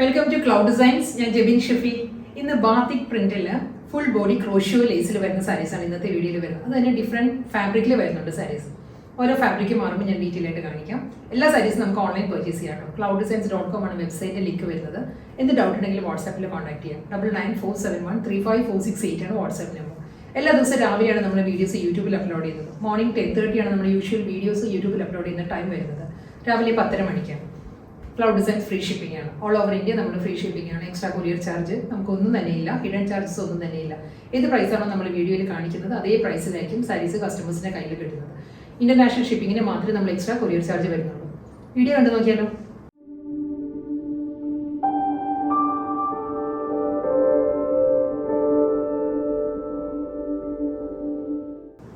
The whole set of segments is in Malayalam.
Welcome to cloud designs. ഞാൻ ജെബിൻ ഷെഫി. ഇന്ന് ബാത്തിക് പ്രിന്റിൽ ഫുൾ ബോഡി ക്രോഷ്യോ ലേസിൽ വരുന്ന സാരീസാണ് ഇന്നത്തെ വീഡിയോയിൽ വരുന്നത്. അത് തന്നെ ഡിഫറെൻറ്റ് ഫാബ്രിക്കിൽ വരുന്നുണ്ട് സാരീസ്. ഓരോ ഫാബ്രിക്ക് മാറുമ്പോൾ ഞാൻ ഡീറ്റെയിൽ ആയിട്ട് കാണിക്കാം. എല്ലാ സാരീസും നമുക്ക് ഓൺലൈൻ പർച്ചേസ് ചെയ്യാം. clouddesigns.com ആണ് വെബ്സൈറ്റിൽ ലിങ്ക് വരുന്നത്. എന്ത് ഡൗട്ട് ഉണ്ടെങ്കിലും വാട്സാപ്പിൽ കോൺടാക്ട് ചെയ്യാം. 9947135468 ആണ് വാട്സാപ്പ് നമ്പർ. എല്ലാ ദിവസവും രാവിലെയാണ് നമ്മൾ വീഡിയോസ് യൂട്യൂബിൽ അപ്ലോഡ് ചെയ്യുന്നത്. മോർണിംഗ് 10:30 ആണ് നമ്മൾ യൂഷ്വൽ വീഡിയോസ് യൂട്യൂബിൽ അപ്ലോഡ് ചെയ്യുന്ന ടൈം വരുന്നത്. രാവിലെ 10:30 മണിക്കാണ്. ക്ലൗഡ് ഡിസൈൻസ് ഫ്രീ ഷിപ്പിംഗ് ആണ്. ഓൾ ഓവർ ഇന്ത്യ നമ്മൾ ഫ്രീ ഷിപ്പിംഗ് ആണ്. എക്സ്ട്രാ കൊറിയർ ചാർജ് നമുക്കൊന്നും തന്നെയില്ല. ഹിഡൻ ചാർജസ് ഒന്നും തന്നെയില്ല. ഏത് പ്രൈസാണോ നമ്മൾ വീഡിയോയിൽ കാണിക്കുന്നത് അതേ പ്രൈസിലായിരിക്കും സാരീസ് കസ്റ്റമേഴ്സിന്റെ കയ്യിൽ കിട്ടുന്നത്. ഇന്റർനാഷണൽ ഷിപ്പിങ്ങിന് മാത്രമേ നമ്മൾ എക്സ്ട്രാ കൊറിയർ ചാർജ് വരുന്നുള്ളൂ. വീഡിയോ കണ്ടു നോക്കിയാലോ.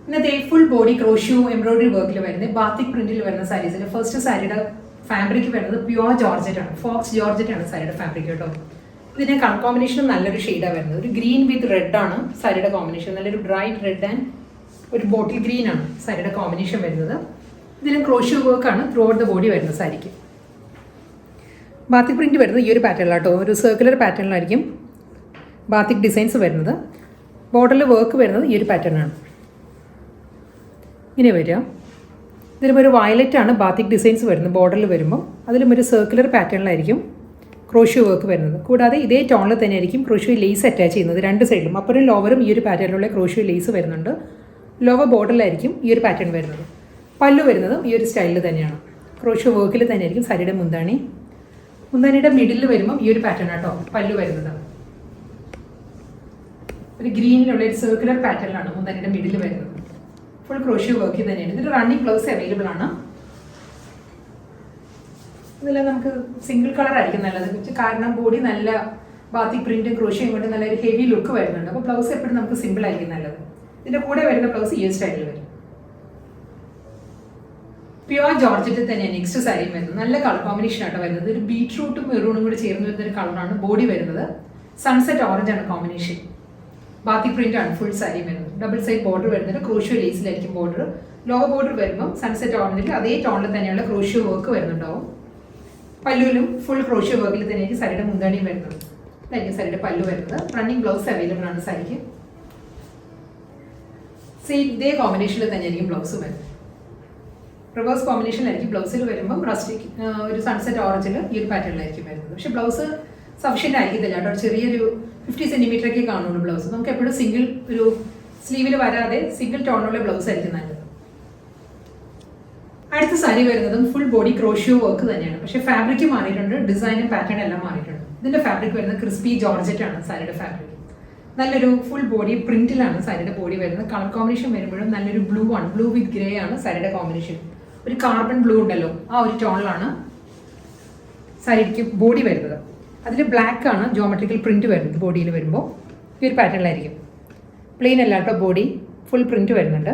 ഇന്നത്തെ ഫുൾ ബോഡി ക്രോഷ്യോ എംബ്രോയിഡറി വർക്കിൽ വരുന്ന ബാത്തിക് പ്രിന്റിൽ വരുന്ന സാരീസിൽ ഫസ്റ്റ് സാരിയുടെ ഫാബ്രിക് വരുന്നത് പ്യുവർ ജോർജറ്റ് ആണ്. ഫോക്സ് ജോർജറ്റ് ആണ് സാരിയുടെ ഫാബ്രിക് കേട്ടോ. ഇതിന്റെ കളർ കോമ്പിനേഷൻ നല്ലൊരു ഷെയ്ഡാണ് വരുന്നത്. ഒരു ഗ്രീൻ വിത്ത് റെഡ് ആണ് സാരിയുടെ കോമ്പിനേഷൻ. നല്ലൊരു ബ്രൈറ്റ് റെഡ് ആൻഡ് ഒരു ബോട്ടിൽ ഗ്രീൻ ആണ് സാരിയുടെ കോമ്പിനേഷൻ വരുന്നത്. ഇതിലും ക്രോഷ്യോ വർക്ക് ആണ് ത്രൂ ഔട്ട് ദ ബോഡി വരുന്നത് സാരിക്ക്. ബാത്തിക് പ്രിന്റ് വരുന്നത് ഈ ഒരു പാറ്റേണിലാട്ടോ. ഒരു സർക്കുലർ പാറ്റേണിലായിരിക്കും ബാത്തിക് ഡിസൈൻസ് വരുന്നത്. ബോർഡറിൽ വർക്ക് വരുന്നത് ഈ ഒരു പാറ്റേണാണ്. ഇങ്ങനെ വരിക. ഇതിലും ഒരു വയലറ്റ് ആണ് ബാത്തിക് ഡിസൈൻസ് വരുന്നത് ബോർഡറിൽ വരുമ്പോൾ. അതിലും ഒരു സർക്കുലർ പാറ്റേണിലായിരിക്കും ക്രോഷ്യോ വർക്ക് വരുന്നത്. കൂടാതെ ഇതേ ടോണിൽ തന്നെ ആയിരിക്കും ക്രോഷ്യോ ലേസ് അറ്റാച്ച് ചെയ്യുന്നത് രണ്ട് സൈഡിലും. അപ്പറും ലോവറും ഈ ഒരു പാറ്റേണിലുള്ള ക്രോഷ്യോ ലേസ് വരുന്നുണ്ട്. ലോവർ ബോർഡറിലായിരിക്കും ഈ ഒരു പാറ്റേൺ വരുന്നത്. പല്ലു വരുന്നതും ഈ ഒരു സ്റ്റൈലിൽ തന്നെയാണ്. ക്രോഷ്യോ വർക്കിൽ തന്നെയായിരിക്കും സാരിയുടെ മുന്താണി. മുന്താണിയുടെ മിഡിലിൽ വരുമ്പം ഈ ഒരു പാറ്റേൺ ആട്ടോ പല്ലു വരുന്നത്. ഒരു ഗ്രീനിലുള്ള ഒരു സർക്കുലർ പാറ്റേണിലാണ് മുന്താണിയുടെ മിഡിൽ വരുന്നത്. ഫുൾ ക്രോഷ്യോ വർക്ക് തന്നെയാണ്. ഇതിൽ റണ്ണിങ് ബ്ലൗസ് അവൈലബിൾ ആണ്. ഇതെല്ലാം നമുക്ക് സിംഗിൾ കളർ ആയിരിക്കും നല്ലത്. കാരണം ബോഡി നല്ല ബാത്തിക് പ്രിന്റും ക്രോഷ്യോയും കൊണ്ട് നല്ലൊരു ഹെവി ലുക്ക് വരുന്നുണ്ട്. അപ്പോൾ ബ്ലൗസ് എപ്പോഴും നമുക്ക് സിമ്പിൾ ആയിരിക്കും നല്ലത്. ഇതിന്റെ കൂടെ വരുന്ന ബ്ലൗസ് ഈ സ്റ്റൈലിൽ വരും. പ്യുവർ ജോർജറ്റിൽ തന്നെ നെക്സ്റ്റ് സാരി വരുന്നത്. നല്ല കളർ കോമ്പിനേഷൻ ആയിട്ട് വരുന്നത്. ഒരു ബീട്രൂട്ടും മെറൂണും കൂടി ചേർന്ന് വരുന്ന ഒരു കളറാണ് ബോഡി വരുന്നത്. സൺസെറ്റ് ഓറഞ്ച് ആണ് കോമ്പിനേഷൻ. ബാത്തിക് പ്രിന്റ് ആണ് ഫുൾ സാരി വരുന്നത്. ഡബിൾ സൈഡ് ബോർഡർ വരുന്നത്. ക്രോഷ്യോ ലേസിലായിരിക്കും ബോർഡർ. ലോവർ ബോർഡർ വരുമ്പോൾ സൺസെറ്റ് ഓറഞ്ചിൽ അതേ ടോണിൽ തന്നെയുള്ള ക്രോഷ്യോ വർക്ക് വരുന്നുണ്ടാവും. പല്ലുവിലും ഫുൾ ക്രോഷ്യോ വർക്കിൽ തന്നെയായിരിക്കും സാരിയുടെ മുന്താണിയും വരുന്നത്. ഇതായിരിക്കും സാരിയുടെ പല്ലു വരുന്നത്. റണ്ണിങ് ബ്ലൗസ് അവൈലബിൾ ആണ് സാരിക്ക്. സെയിം ഇതേ കോമ്പിനേഷനിൽ തന്നെയായിരിക്കും ബ്ലൗസ് വരുന്നത്. റിവേഴ്സ് കോമ്പിനേഷനിലായിരിക്കും ബ്ലൗസിൽ വരുമ്പോൾ റസ്റ്റിക് ഒരു സൺസെറ്റ് ഓറഞ്ചിൽ ഈ ഒരു പാറ്റേണിലായിരിക്കും വരുന്നത്. പക്ഷേ ബ്ലൗസ് സഫിഷ്യൻ്റ് ആയിരിക്കത്തില്ല കേട്ടോ. ചെറിയൊരു 50 സെൻറ്റിമീറ്റർ ഒക്കെ കാണുള്ളൂ ബ്ലൗസ്. നമുക്ക് എപ്പോഴും സിംഗിൾ ഒരു സ്ലീവിൽ വരാതെ സിംഗിൾ ടോണുള്ള ബ്ലൗസ് ആയിരിക്കും നല്ലത്. അടുത്ത സാരി വരുന്നതും ഫുൾ ബോഡി ക്രോഷ്യോ വർക്ക് തന്നെയാണ്. പക്ഷേ ഫാബ്രിക് മാറിയിട്ടുണ്ട്. ഡിസൈനും പാറ്റേൺ എല്ലാം മാറിയിട്ടുണ്ട്. ഇതിന്റെ ഫാബ്രിക് വരുന്നത് ക്രിസ്പി ജോർജറ്റ് ആണ് സാരിയുടെ ഫാബ്രിക്. നല്ലൊരു ഫുൾ ബോഡി പ്രിന്റിലാണ് സാരിയുടെ ബോഡി വരുന്നത്. കളർ കോമ്പിനേഷൻ വരുമ്പോഴും നല്ലൊരു ബ്ലൂ ആണ്. ബ്ലൂ വിത്ത് ഗ്രേ ആണ് സാരിയുടെ കോമ്പിനേഷൻ. ഒരു കാർബൺ ബ്ലൂ ഉണ്ടല്ലോ, ആ ഒരു ടോണിലാണ് സാരിക്ക് ബോഡി വരുന്നത്. അതിൽ ബ്ലാക്ക് ആണ് ജോമെട്രിക്കൽ പ്രിന്റ് വരുന്നത്. ബോഡിയിൽ വരുമ്പോൾ ഈ ഒരു പാറ്റേണിലായിരിക്കും. പ്ലെയിൻ അല്ലാട്ടോ ബോഡി, ഫുൾ പ്രിന്റ് വരുന്നുണ്ട്.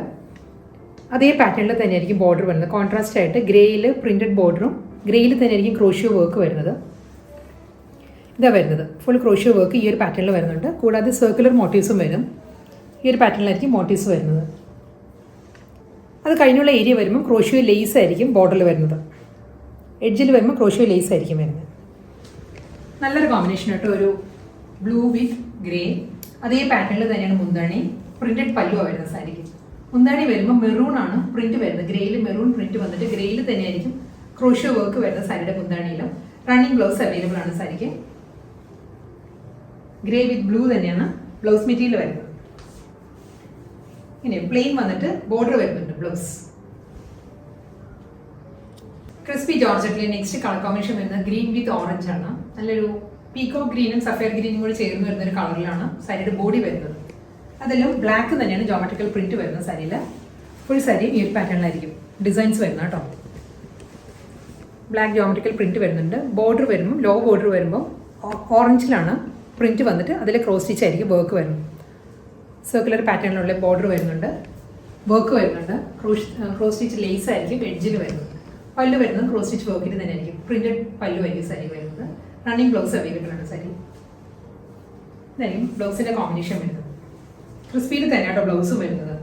അതേ പാറ്റേണിൽ തന്നെയായിരിക്കും ബോർഡർ വരുന്നത്. കോൺട്രാസ്റ്റ് ആയിട്ട് ഗ്രേയിൽ പ്രിന്റഡ് ബോർഡറും ഗ്രേയിൽ തന്നെയായിരിക്കും ക്രോഷ്യോ വർക്ക് വരുന്നത്. ഇതാ വരുന്നത് ഫുൾ ക്രോഷ്യോ വർക്ക് ഈ ഒരു പാറ്റേണിൽ വരുന്നുണ്ട്. കൂടാതെ സർക്കുലർ മോട്ടീവ്സും വരും. ഈ ഒരു പാറ്റേണിലായിരിക്കും മോട്ടീവ്സ് വരുന്നത്. അത് കഴിഞ്ഞുള്ള ഏരിയ വരുമ്പോൾ ക്രോഷ്യോ ലേസ് ആയിരിക്കും ബോർഡറിൽ വരുന്നത്. എഡ്ജിൽ വരുമ്പോൾ ക്രോഷ്യോ ലേസ് ആയിരിക്കും വരുന്നത്. നല്ലൊരു കോമ്പിനേഷൻ ആയിട്ട് ഒരു ബ്ലൂ വിത്ത് ഗ്രേ. അതേ പാറ്റേണിൽ തന്നെയാണ് മുന്താണി. പ്രിന്റഡ് പല്ലുവാണ് വരുന്നത് സാരിക്ക്. മുന്താണി വരുമ്പോൾ മെറൂൺ ആണ് പ്രിന്റ് വരുന്നത്. ഗ്രേയിൽ മെറൂൺ പ്രിന്റ് വന്നിട്ട് ഗ്രേയിൽ തന്നെയായിരിക്കും ക്രോഷ്യോ വർക്ക് വരുന്നത് സാരിയുടെ മുന്താണിയിലും. റണ്ണിങ് ബ്ലൗസ് അവൈലബിൾ ആണ് സാരിക്ക്. ഗ്രേ വിത്ത് ബ്ലൂ തന്നെയാണ് ബ്ലൗസ് മെറ്റീരിയൽ വരുന്നത്. ഇങ്ങനെ പ്ലെയിൻ വന്നിട്ട് ബോർഡർ വരുന്നുണ്ട് ബ്ലൗസ്. ക്രിസ്പി ജോർജറ്റിലെ നെക്സ്റ്റ് കളർ കോമ്പിനേഷൻ വരുന്നത് ഗ്രീൻ വിത്ത് ഓറഞ്ച് ആണ്. നല്ലൊരു പീക്കോ ഗ്രീനും സഫയർ ഗ്രീനും കൂടി ചേർന്ന് വരുന്ന ഒരു കളറിലാണ് സാരിയുടെ ബോഡി വരുന്നത്. അതിലും ബ്ലാക്ക് തന്നെയാണ് ജോമെട്രിക്കൽ പ്രിന്റ് വരുന്നത് സാരിയിൽ. ഫുൾ സാരി ഈ ഒരു പാറ്റേണിലായിരിക്കും ഡിസൈൻസ് വരുന്നത് കേട്ടോ. ബ്ലാക്ക് ജോമെട്രിക്കൽ പ്രിന്റ് വരുന്നുണ്ട്. ബോർഡർ വരുമ്പോൾ ലോ ബോർഡർ വരുമ്പോൾ ഓറഞ്ചിലാണ് പ്രിന്റ് വന്നിട്ട് അതിൽ ക്രോസ് സ്റ്റിച്ച് ആയിരിക്കും വർക്ക് വരുന്നത്. സർക്കുലർ പാറ്റേണിലുള്ള ബോർഡർ വരുന്നുണ്ട്. വർക്ക് വരുന്നുണ്ട്. ക്രോസ് സ്റ്റിച്ച് ലേസ് ആയിരിക്കും എഡ്ജിൽ വരുന്നത്. പല്ലു വരുന്നത് ക്രോസ് സ്റ്റിച്ച് വർക്കിൽ തന്നെ ആയിരിക്കും. പ്രിന്റഡ് പല്ലു ആയിരിക്കും സാരി വരുന്നത്. റണ്ണിങ് ബ്ലൗസ് അവൈലബിൾ ആണ് സാരി. ഇതായിരിക്കും ബ്ലൗസിന്റെ കോമ്പിനേഷൻ വരുന്നത്. ക്രിസ്പിയിൽ തന്നെയാട്ടോ ബ്ലൗസും വരുന്നത്.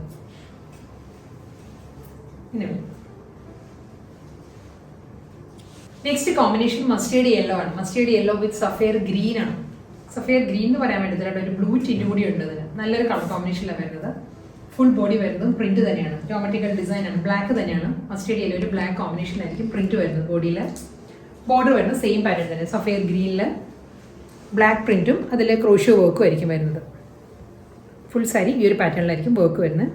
നെക്സ്റ്റ് കോമ്പിനേഷൻ മസ്റ്റേർഡ് യെല്ലോ ആണ്. മസ്റ്റേർഡ് യെല്ലോ വിത്ത് സഫയർ ഗ്രീൻ ആണ്. സഫയർ ഗ്രീൻ എന്ന് പറയാൻ വേണ്ടി ഒരു ബ്ലൂ ടിന്റ് കൂടി ഉണ്ട്. ഇതിന് നല്ലൊരു കളർ കോമ്പിനേഷനിലാണ് വരുന്നത്. ഫുൾ ബോഡി വരുന്നതും പ്രിന്റ് തന്നെയാണ്, ജോമെട്രിക്കൽ ഡിസൈൻ ആണ്, ബ്ലാക്ക് തന്നെയാണ്. മസ്റ്റേർഡ് യെല്ലോ ഒരു ബ്ലാക്ക് കോമ്പിനേഷനിലായിരിക്കും പ്രിന്റ് വരുന്നത്. ബോഡിയിൽ ബോർഡർ വരുന്നത് സെയിം പാറ്റേൺ തന്നെ, സഫയർ ഗ്രീനിൽ ബ്ലാക്ക് പ്രിന്റും അതിൽ ക്രോഷ്യോ വർക്കും ആയിരിക്കും വരുന്നത്. ഫുൾ സാരി ഈ ഒരു പാറ്റേണിലായിരിക്കും വർക്ക് വരുന്നത്.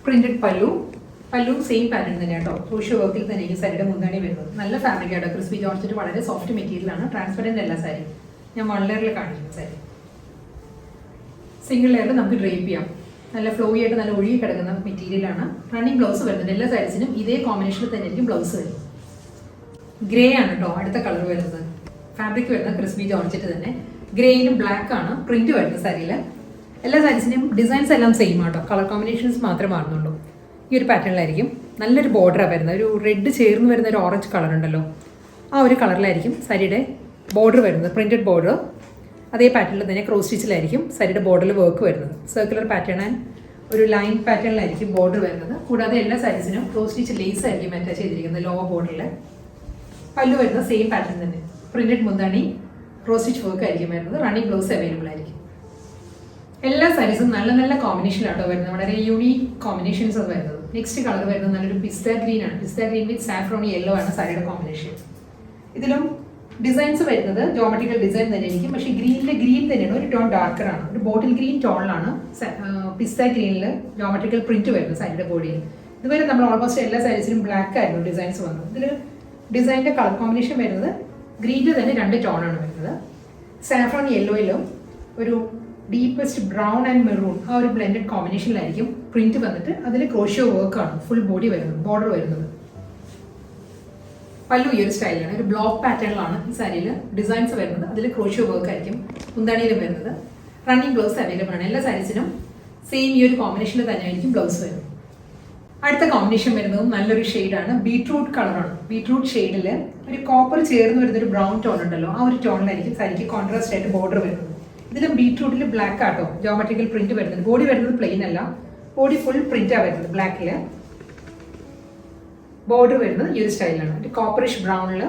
പ്രിന്റഡ് പല്ലു സെയിം പാറ്റേൺ തന്നെ കേട്ടോ, ക്രോഷ്യോ വർക്കിൽ തന്നെയായിരിക്കും സാരിയുടെ മുന്താണി വരുന്നത്. നല്ല ഫാബ്രിക് ആട്ടോ, ക്രിസ്പി ജോർജറ്റ് വളരെ സോഫ്റ്റ് മെറ്റീരിയൽ ആണ്, ട്രാൻസ്പെറൻറ്റ് അല്ല സാരി. ഞാൻ 1 ലെയറിൽ കാണിക്കുന്നു സാരി. സിംഗിൾ ലെയറിൽ നമുക്ക് ഡ്രേപ്പ് ചെയ്യാം. നല്ല ഫ്ലോയി ആയിട്ട് നല്ല ഒഴുകി കിടക്കുന്ന മെറ്റീരിയലാണ്. റണ്ണിങ് ബ്ലൗസ് വരുന്നുണ്ട്. എല്ലാ സാരീസിനും ഇതേ കോമ്പിനേഷനിൽ തന്നെ ആയിരിക്കും ബ്ലൗസ് വരും. ഗ്രേ ആണ് കേട്ടോ അടുത്ത കളർ വരുന്നത്. ഫാബ്രിക് വരുന്നത് ക്രിസ്പി ജോർജറ്റ് തന്നെ, ഗ്രേയിലും ബ്ലാക്ക് ആണ് പ്രിന്റ് വരുന്നത് സാരിയിൽ. എല്ലാ സാരീസിൻ്റെയും ഡിസൈൻസ് എല്ലാം സെയിം ആട്ടോ, കളർ കോമ്പിനേഷൻസ് മാത്രമേ മാറുന്നുള്ളൂ. ഈ ഒരു പാറ്റേണിലായിരിക്കും നല്ലൊരു ബോർഡറാണ് വരുന്നത്. ഒരു റെഡ് ചേർന്ന് വരുന്ന ഒരു ഓറഞ്ച് കളർ ഉണ്ടല്ലോ, ആ ഒരു കളറിലായിരിക്കും സാരിയുടെ ബോർഡർ വരുന്നത്, പ്രിന്റഡ് ബോർഡർ. അതേ പാറ്റേണിൽ തന്നെ ക്രോസ് സ്റ്റിച്ചിലായിരിക്കും സാരിയുടെ ബോർഡറിൽ വർക്ക് വരുന്നത്. സർക്കുലർ പാറ്റേൺ ആൻഡ് ഒരു ലൈൻ പാറ്റേണിലായിരിക്കും ബോർഡർ വരുന്നത്. കൂടാതെ എല്ലാ സാരീസിനും ക്രോസ് സ്റ്റിച്ച് ലേസ് ആയിരിക്കും അറ്റാച്ച് ചെയ്തിരിക്കുന്നത് ലോവർ ബോർഡറിൽ. പല്ലു വരുന്നത് സെയിം പാറ്റേൺ തന്നെ, പ്രിന്റഡ് മുന്താണി ക്രോസ് സ്റ്റിച്ച് വർക്ക് ആയിരിക്കും വരുന്നത്. റണ്ണിങ് ബ്ലൗസ് അവൈലബിൾ ആയിരിക്കും. എല്ലാ സാരീസും നല്ല നല്ല കോമ്പിനേഷനിലാട്ടോ വരുന്നത്, വളരെ യൂണീക്ക് കോമ്പിനേഷൻസ് ആണ് വരുന്നത്. നെക്സ്റ്റ് കളർ വരുന്നത് നല്ലൊരു പിസ്ത ഗ്രീൻ ആണ്. പിസ്ത ഗ്രീൻ വിത്ത് സാഫ്രോൺ യെല്ലോ ആണ് സാരിയുടെ കോമ്പിനേഷൻ. ഇതിലും ഡിസൈൻസ് വരുന്നത് ജോമെട്രിക്കൽ ഡിസൈൻ തന്നെയായിരിക്കും, പക്ഷേ ഗ്രീനിലെ ഗ്രീൻ തന്നെയാണ്, ഒരു ടോൺ ഡാർക്കർ ആണ്. ഒരു ബോട്ടിൽ ഗ്രീൻ ടോണിലാണ് പിസ്ത ഗ്രീനിൽ ജോമെട്രിക്കൽ പ്രിന്റ് വരുന്നത് സാരിയുടെ ബോഡിയിൽ. ഇതുവരെ നമ്മൾ ഓൾമോസ്റ്റ് എല്ലാ സാരീസിലും ബ്ലാക്ക് ആയിരുന്നു ഡിസൈൻസ് വന്നത്. ഇതിൽ ഡിസൈനിൻ്റെ കളർ കോമ്പിനേഷൻ വരുന്നത് ഗ്രീനിൽ തന്നെ 2 ടോണാണ് വരുന്നത്. സാഫ്രോൺ യെല്ലോയിലും ഒരു ഡീപ്പസ്റ്റ് ബ്രൗൺ ആൻഡ് മെറൂൺ ആ ഒരു ബ്ലെൻഡഡ് കോമ്പിനേഷനിലായിരിക്കും പ്രിന്റ് വന്നിട്ട് അതിൽ ക്രോഷ്യോ വർക്കാണ് ഫുൾ ബോഡി വരുന്നത്, ബോർഡർ വരുന്നത്. പല്ലു ഈ ഒരു സ്റ്റൈലാണ്, ഒരു ബ്ലോക്ക് പാറ്റേണിലാണ് ഈ സാരിയിൽ ഡിസൈൻസ് വരുന്നത്. അതിൽ ക്രോഷ്യോ വർക്ക് ആയിരിക്കും മുന്താണിയിൽ വരുന്നത്. റണ്ണിങ് ബ്ലൗസ് അവൈലബിൾ ആണ്. എല്ലാ സാരീസിനും സെയിം ഈ ഒരു കോമ്പിനേഷനിൽ തന്നെയായിരിക്കും ബ്ലൗസ് വരുന്നത്. അടുത്ത കോമ്പിനേഷൻ വരുന്നതും നല്ലൊരു ഷെയ്ഡാണ്, ബീട്രൂട്ട് കളറാണ്. ബീട്രൂട്ട് ഷെയ്ഡിൽ ഒരു കോപ്പർ ചേർന്ന് വരുന്നൊരു ബ്രൗൺ ടോൺ ഉണ്ടല്ലോ, ആ ഒരു ടോണിലായിരിക്കും സാരിക്ക് കോൺട്രാസ്റ്റ് ആയിട്ട് ബോർഡർ വരുന്നത്. ഇതിലും ബീട്രൂട്ടിൽ ബ്ലാക്ക് ആട്ടോ ജോമെട്രിക്കൽ പ്രിന്റ് വരുന്നത്. ബോഡി വരുന്നത് പ്ലെയിൻ അല്ല, ബോഡി ഫുൾ പ്രിന്റാണ് വരുന്നത്. ബ്ലാക്കിൽ ബോർഡർ വരുന്നത് ഈ ഒരു സ്റ്റൈലാണ്, ഒരു കോപ്പറിഷ് ബ്രൗണിൽ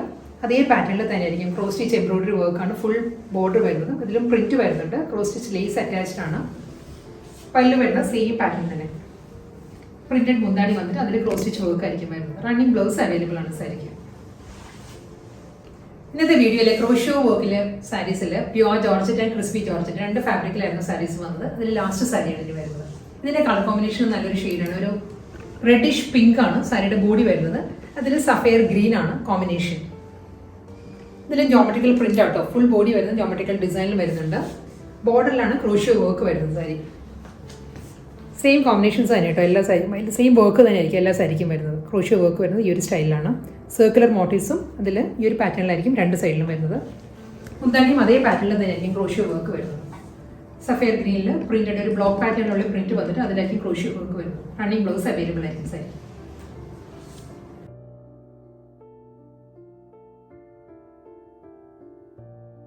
അതേ പാറ്റേണിൽ തന്നെയായിരിക്കും ക്രോസ് സ്റ്റിച്ച് എംബ്രോയിഡറി വർക്കാണ് ഫുൾ ബോർഡർ വരുന്നത്. ഇതിലും പ്രിന്റ് വരുന്നുണ്ട്, ക്രോസ് സ്റ്റിച്ച് ലേസ് അറ്റാച്ച്ഡ് ആണ്. പല്ല് വരുന്ന സെയിം പാറ്റേൺ തന്നെ, പ്രിന്റഡ് മുന്താണി വന്നിട്ട് അതിൽ ക്രോസ് സ്റ്റിച്ച് വർക്ക് ആയിരിക്കും വരുന്നത്. റണ്ണിങ് ബ്ലൗസ് അവൈലബിൾ ആണ് സാരിക്ക്. ഇന്നത്തെ വീഡിയോയിലെ ക്രോഷ്യോ വർക്കിലെ സാരീസിൽ pure georgette and crispy georgette 2 ഫാബ്രിക്കിലായിരുന്നു സാരീസ് വന്നത്. അതിൽ ലാസ്റ്റ് സാരിയാണ് ഇനി വരുന്നത്. ഇതിന്റെ കളർ കോമ്പിനേഷൻ നല്ലൊരു ഷെയ്ഡാണ്, ഒരു റെഡിഷ് പിങ്ക് ആണ് സാരിയുടെ ബോഡി വരുന്നത്. അതിൽ സഫയർ ഗ്രീൻ ആണ് കോമ്പിനേഷൻ. ഇതിൽ ജോമെട്രിക്കൽ പ്രിന്റ് ആട്ടോ, ഫുൾ ബോഡി വരുന്നത് ജോമെട്രിക്കൽ ഡിസൈനിൽ വരുന്നുണ്ട്. ബോർഡറിലാണ് ക്രോഷ്യോ വർക്ക് വരുന്നത്. സാരി സെയിം കോമ്പിനേഷൻസ് തന്നെ കേട്ടോ, എല്ലാ സാരിക്കും അതിൽ സെയിം വർക്ക് തന്നെയായിരിക്കും എല്ലാ സാരിക്കും വരുന്നത്. ക്രോഷ്യോ വർക്ക് വരുന്നത് ഈ ഒരു സ്റ്റൈലിലാണ്. സർക്കുലർ മോട്ടീവ്സും അതിൽ ഈ ഒരു പാറ്റേണിലായിരിക്കും 2 സൈഡിലും വരുന്നത്. മുന്താണിയും അതേ പാറ്റേണിൽ തന്നെയായിരിക്കും ക്രോഷ്യോ വർക്ക് വരുന്നത്. സഫയർ ഗ്രീനിൽ പ്രിന്റഡ് ഒരു ബ്ലോക്ക് പാറ്റേണിലുള്ള പ്രിന്റ് വന്നിട്ട് അതിലായിരിക്കും ക്രോഷ്യോ വർക്ക് വരുന്നത്. റണ്ണിങ് ബ്ലൗസ് അവൈലബിൾ ആയിരിക്കും സാരി.